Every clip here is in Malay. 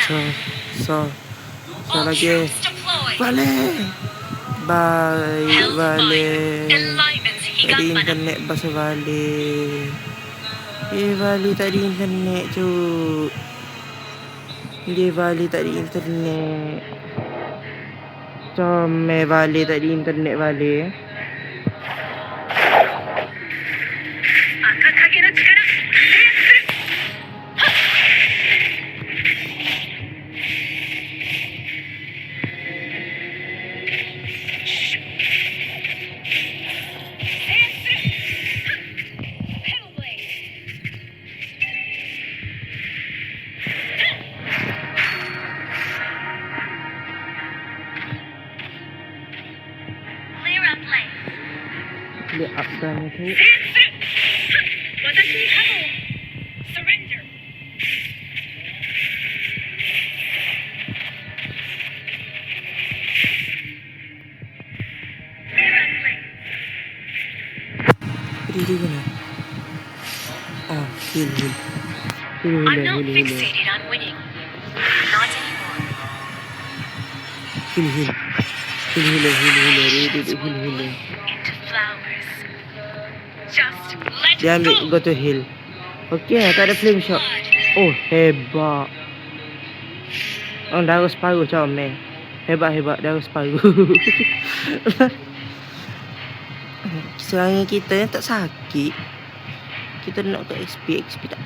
So, so, so lagi. Balik. Balik. Tadi internet basa balik. Balik tadi internet cu. Dia balik tadi internet. Comel balik tadi internet balik. Dia up dah tu. Di mana? Ah, heal. I'm not fixated on winning. Not anymore. Heal. Into flowers. Just let Dia ambil go to heal. Okey, tak ada flame shot. Oh, hebat. Oh, darah separuh comel. Hebat darah separuh. Serangan kita yang tak sakit. Kita nak ke XP tak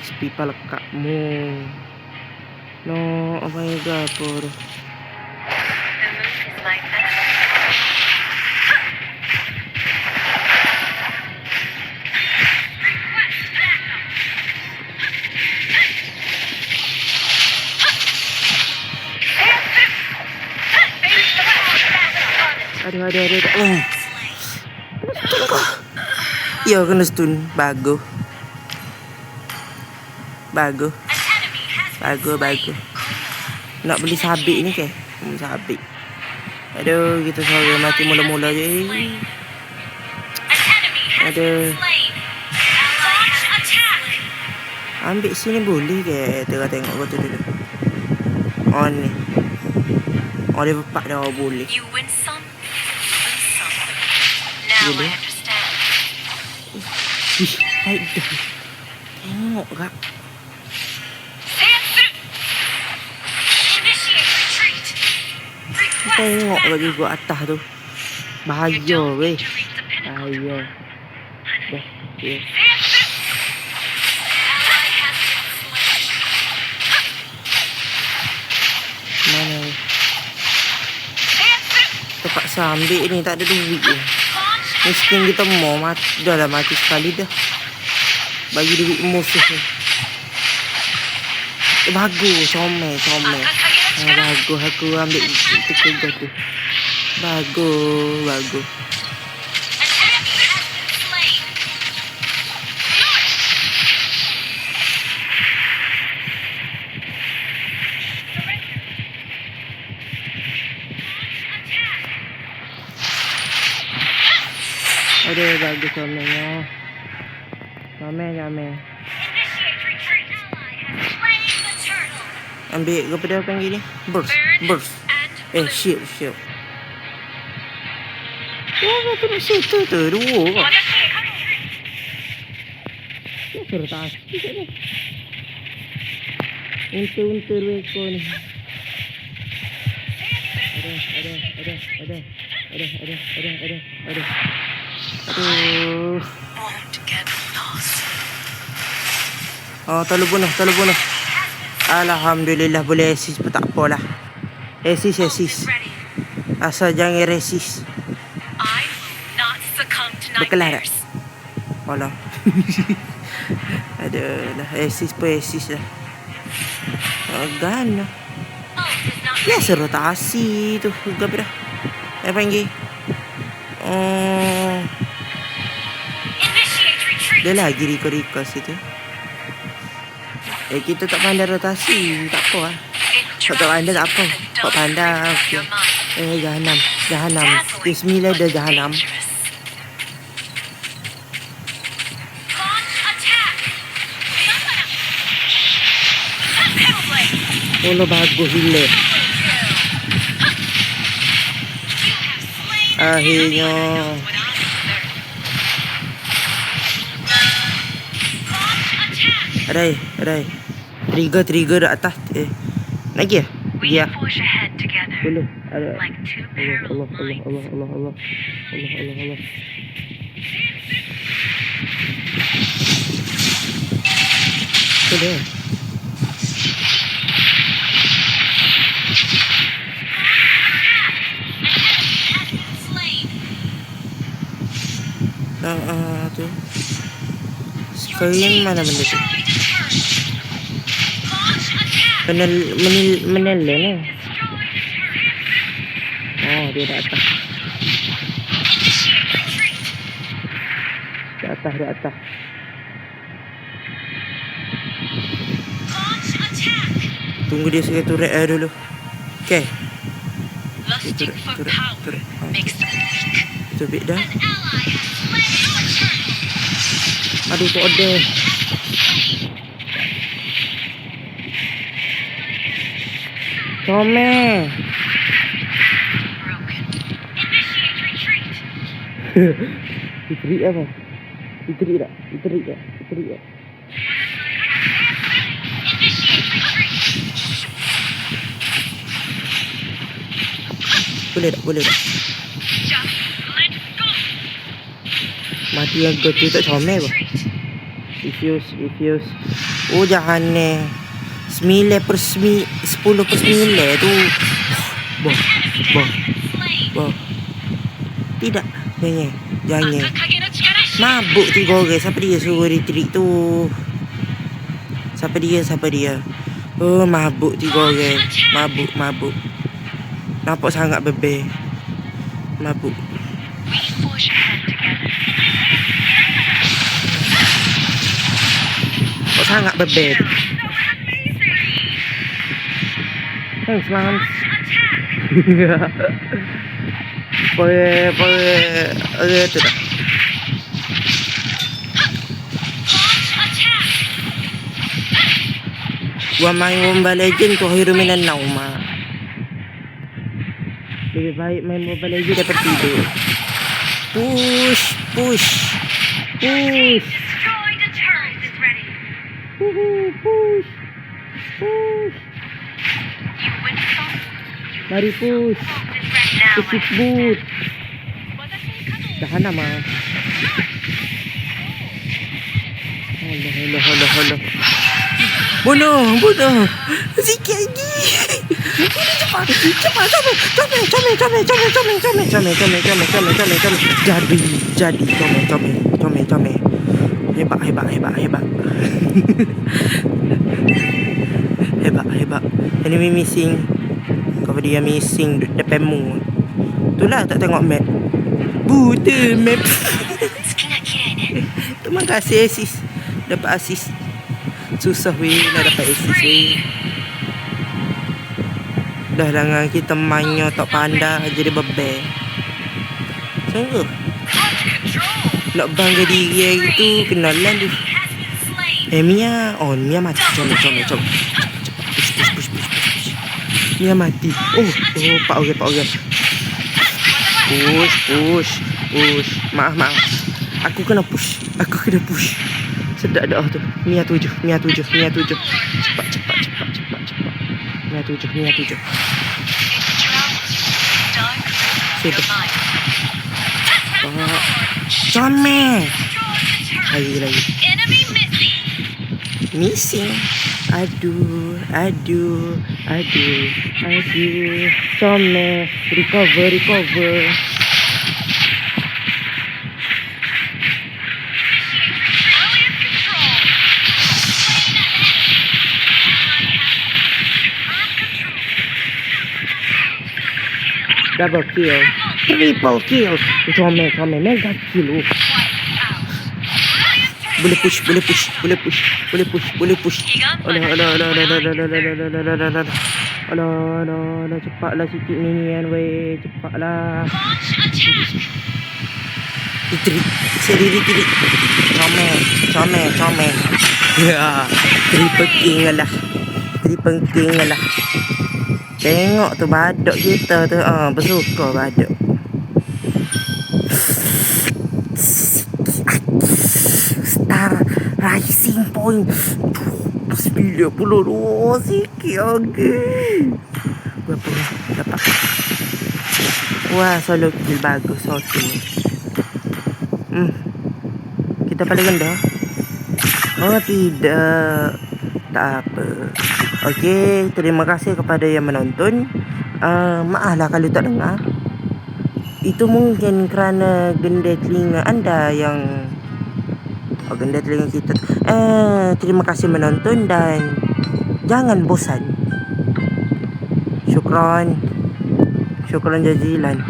XP palakak mu. No, apa yang gapur. The moon is my best. Aduh. Oh. Ya, kena stun. Bagus. Nak beli sabit ni ke? Sabit. Aduh, kita suara mati mula-mula je. Aduh. Ambil sini boleh ke? Tengok kau tu dulu. Oh ni. Oh, dia bapak dah boleh. You win some, lose some. Now I understand. Ih, baik dah. Tengok kak. Initiate retreat. Tengok lagi gua atas tu. Bahaya You don't weh. need to reach the pinnacle. Bahaya. Dah. Yeah. Ally has been slain. Mana weh? Terpaksa ambil ni, tak ada duit je. Miskin kita mau mati. Dah lah mati sekali dah. Bagi duit musuh ni. Bagus, comel. Bagus, aku ambil tiga tu. Bagus. Aduh, bagus comelnya. Comel. Initiate retreat. Ally has slain the turtle. Ambil kepada apa yang gini? Burst. And Shield. Oh, tu nak situ tu. Dua kau. Ya, kertas. Unta rekor ni. Aduh. won't get lost. Oh, terlalu bunuh. Alhamdulillah boleh assist pun tak apalah. Assist. Ready. Asal jangan resist. I will not succumb to Berkelah tak? nightmares. Alah. Adalah assist lah. Gan. Ult is not Biasa rotasi tu juga dah. Apa panggil? Initiate retreat. Dia lagi recall situ. Kita tak pandai rotasi. Tak apa lah. Tak pandai tak apa. Tak pandai. Okay. Jahanam. Bismillah dah jahanam. Launch attack. Hellblade. Allah bagus gila. Akhirnya. Ada. Trigger kat atas. Lagi ya? We Ya. forge ahead together. Boleh. Ada. Like two Allah. parallel lines. Allah. Boleh. Tu. Sekarang mana benda tu? Menel ni. Oh, dia dah atas. Di atas. Tunggu dia sekali turret dulu. Okay. Lusting for power makes them weak. Itu bit dah. An ally has fled your turret. Aduh, tak ada. Comel. Broken. Initiate retreat. Diterik apa? Diterik tak? Initiate retreat. Boleh tak? Just let go. Mati yang kau tu tak comel apa? Refuse. Oh, jangan ni. 10/9 tu. Boh. Tidak. Jangan. Mabuk 3 orang. Siapa dia suruh retreat tu? Siapa dia? Oh, mabuk 3 orang. Mabuk. Nampak sangat bebel. Mabuk. We forge ahead together. Nampak sangat bebel. Thanks, man. Boleh tu tak? Gua main Mobile Legend tu Hero Minan Nauma. Lebih baik main Mobile Legend daripada tidur. Push. Destroy the turret is ready. Push. You win some. Mari push. Bolt is ready now. Push boot. Dah nama. Allah. Bunuh. Sikit lagi. Cepat. Jadi. Comel. Hebat. Hebat. Enemy missing. Kau dia missing depan mu. Itulah tak tengok map. Buta map. Terima kasih assist. Dapat assist. Susah weh nak dapat assist weh. Dah dengan kita mainnya tak pandai jadi bebel. Sungguh. Nak bangga diri hari tu kenalan tu. Mia mati. Comel. Push. Mia mati. Oh, Pak orang. Push. Maaf. Aku kena push. Sedap dah tu. Mia 7. Cepat. Mia 7. Sedap. Comel. Lagi. Missing. Aduh. Comel. Recover. Double kill. Triple kill. Comel. Mega kill. Boleh push. Alah. Cepatlah sikit minion weh. Cepatlah. Sendiri. Comel. Ya. Triple kill lah. Jadi penting lah. Tengok tu badut kita tu. Bersuka badut. Star Rising Point 92 sikit lagi. Berapa ni? Dapat. Wah, solo kill bagus. Okay. Kita paling rendah. Oh tidak. Tak apa. Okey, terima kasih kepada yang menonton. Maaflah kalau tak dengar. Itu mungkin kerana gendai telinga anda yang gendai telinga kita. Terima kasih menonton dan jangan bosan. Syukran. Syukran jazilan.